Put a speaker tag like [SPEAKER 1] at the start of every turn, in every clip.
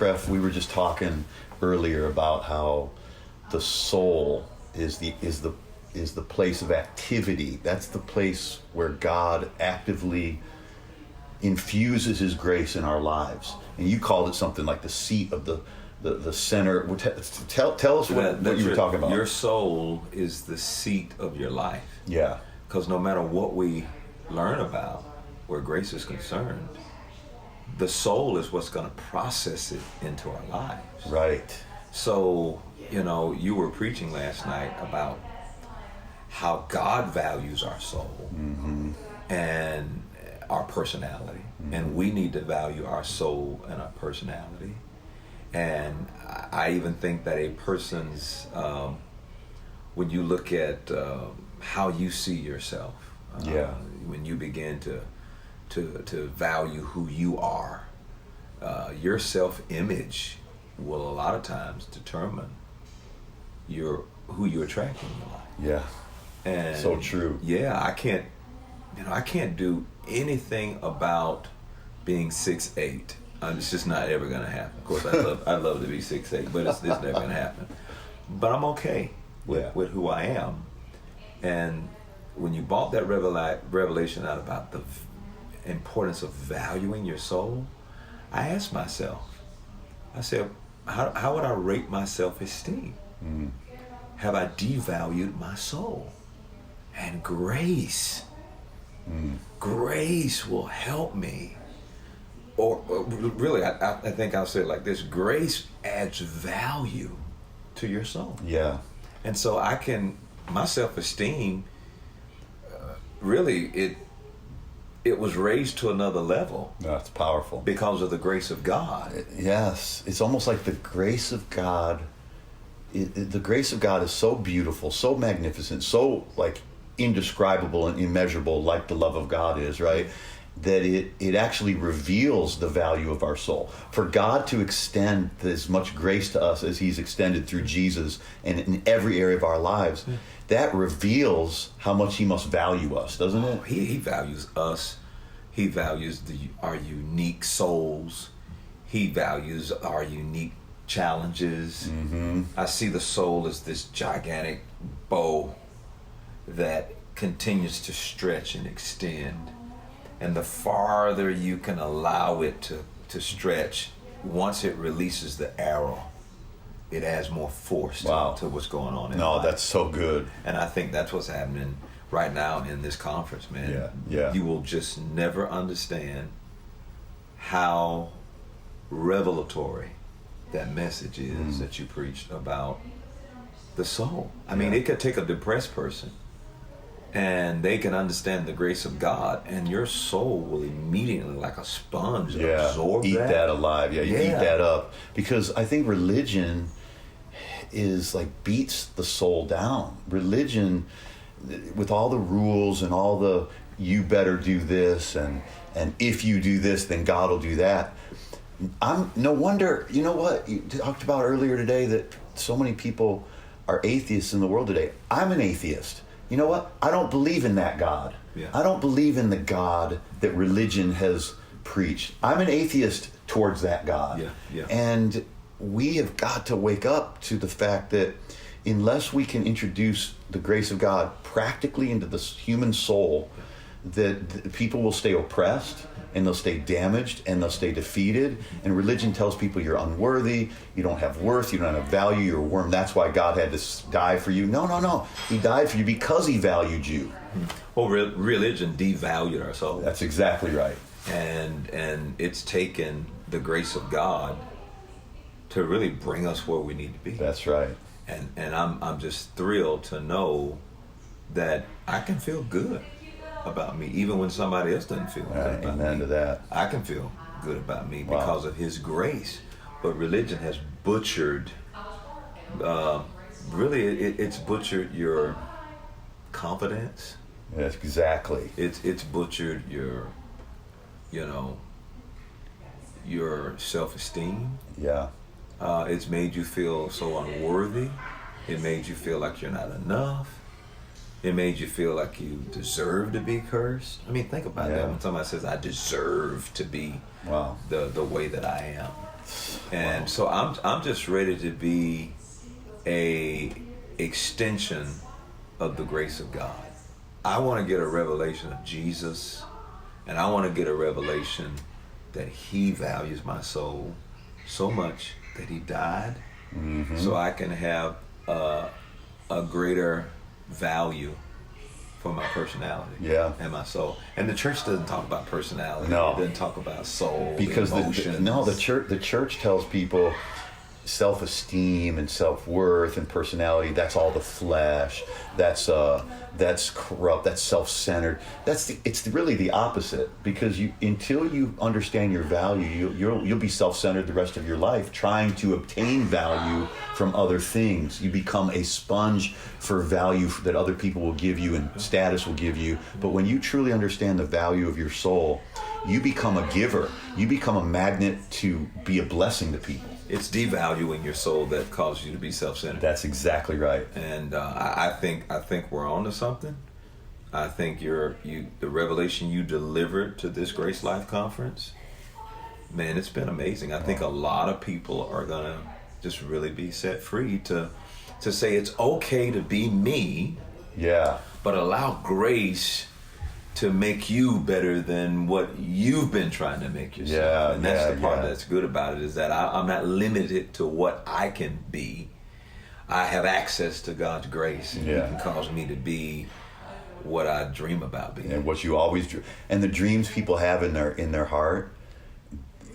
[SPEAKER 1] Cref, we were just talking earlier about how the soul is the place of activity. That's the place where God actively infuses his grace in our lives. And you called it something like the seat of the center. Tell us what you were talking about.
[SPEAKER 2] Your soul is the seat of your life.
[SPEAKER 1] Yeah.
[SPEAKER 2] Because no matter what we learn about where grace is concerned, the soul is what's going to process it into our lives.
[SPEAKER 1] Right.
[SPEAKER 2] So, you were preaching last night about how God values our soul and our personality. And we need to value our soul and our personality. And I even think that a person's, when you look at how you see yourself, when you begin to value who you are, your self-image will a lot of times determine who you attract in your life.
[SPEAKER 1] Yeah.
[SPEAKER 2] And
[SPEAKER 1] so true.
[SPEAKER 2] Yeah, I can't do anything about being 6'8". It's just not ever gonna happen. Of course, I'd love to be 6'8", but it's never gonna happen. But I'm okay with who I am. And when you brought that revelation out about the importance of valuing your soul, I asked myself, I said, how would I rate my self-esteem? Have I devalued my soul? And grace will help me. Or really, I think I'll say it like this: grace adds value to your soul.
[SPEAKER 1] Yeah.
[SPEAKER 2] And so my self-esteem, really, it was raised to another level.
[SPEAKER 1] That's powerful.
[SPEAKER 2] Because of the grace of God.
[SPEAKER 1] Yes. It's almost like the grace of God. The grace of God is so beautiful, so magnificent, so like indescribable and immeasurable, like the love of God is, right? That it actually reveals the value of our soul. For God to extend as much grace to us as he's extended through Jesus and in every area of our lives, that reveals how much he must value us, doesn't it?
[SPEAKER 2] He values us. He values our unique souls. He values our unique challenges. I see the soul as this gigantic bow that continues to stretch and extend. And the farther you can allow it to stretch, once it releases the arrow, it adds more force to what's going on in life.
[SPEAKER 1] That's so good.
[SPEAKER 2] And I think that's what's happening right now in this conference, man.
[SPEAKER 1] Yeah.
[SPEAKER 2] You will just never understand how revelatory that message is that you preached about the soul. I mean, it could take a depressed person and they can understand the grace of God, and your soul will immediately, like a sponge, absorb
[SPEAKER 1] eat that alive. You eat that up. Because I think religion is like beats the soul down. Religion, with all the rules and all the you better do this and if you do this, then God will do that. No wonder, you know what? You talked about earlier today that so many people are atheists in the world today. I'm an atheist. You know what? I don't believe in that God.
[SPEAKER 2] Yeah.
[SPEAKER 1] I don't believe in the God that religion has preached. I'm an atheist towards that God.
[SPEAKER 2] Yeah.
[SPEAKER 1] And we have got to wake up to the fact that unless we can introduce the grace of God practically into the human soul, that people will stay oppressed and they'll stay damaged and they'll stay defeated. And religion tells people you're unworthy, you don't have worth, you don't have value, you're a worm. That's why God had to die for you. No. He died for you because he valued you.
[SPEAKER 2] Well, religion devalued our soul.
[SPEAKER 1] That's exactly right.
[SPEAKER 2] And it's taken the grace of God to really bring us where we need to be.
[SPEAKER 1] That's right.
[SPEAKER 2] And I'm just thrilled to know that I can feel good about me, even when somebody else doesn't feel good about me.
[SPEAKER 1] Amen to that.
[SPEAKER 2] I can feel good about me because of his grace. But religion has butchered, it's butchered your confidence.
[SPEAKER 1] Yes, exactly.
[SPEAKER 2] It's butchered your self-esteem.
[SPEAKER 1] Yeah.
[SPEAKER 2] It's made you feel so unworthy. It made you feel like you're not enough. It made you feel like you deserve to be cursed. I mean, think about that when somebody says, I deserve to be the way that I am. And so I'm just ready to be a extension of the grace of God. I want to get a revelation of Jesus, and I want to get a revelation that he values my soul so much that he died, so I can have a greater value for my personality and my soul. And the church doesn't talk about personality.
[SPEAKER 1] No.
[SPEAKER 2] It doesn't talk about soul,
[SPEAKER 1] because
[SPEAKER 2] emotions.
[SPEAKER 1] the church tells people self-esteem and self-worth and personality, that's all the flesh, that's corrupt, that's self-centered. It's really the opposite, because until you understand your value, you'll be self-centered the rest of your life, trying to obtain value from other things. You become a sponge for value that other people will give you and status will give you. But when you truly understand the value of your soul, you become a giver. You become a magnet to be a blessing to people.
[SPEAKER 2] It's devaluing your soul that causes you to be self-centered.
[SPEAKER 1] That's exactly right.
[SPEAKER 2] And I think we're on to something. I think the revelation you delivered to this Grace Life Conference, man, it's been amazing. I think a lot of people are gonna just really be set free to say it's okay to be me.
[SPEAKER 1] Yeah.
[SPEAKER 2] But allow grace to make you better than what you've been trying to make yourself.
[SPEAKER 1] Yeah,
[SPEAKER 2] and that's the part that's good about it, is that I'm not limited to what I can be. I have access to God's grace, and He can cause me to be what I dream about being.
[SPEAKER 1] And what you always dream. And the dreams people have in their heart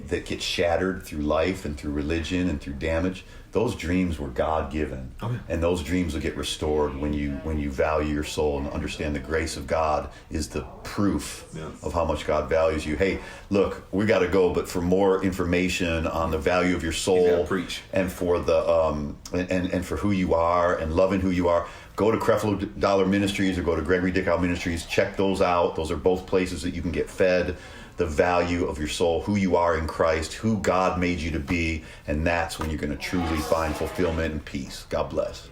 [SPEAKER 1] that get shattered through life and through religion and through damage, those dreams were God-given.
[SPEAKER 2] Oh, yeah.
[SPEAKER 1] And those dreams will get restored when you value your soul and understand the grace of God is the proof of how much God values you. Hey, look, we got to go, but for more information on the value of your soul and for the and for who you are and loving who you are, go to Creflo Ministries or go to Gregory Dickow Ministries. Check those out. Those are both places that you can get fed the value of your soul, who you are in Christ, who God made you to be, and that's when you're going to truly find fulfillment and peace. God bless.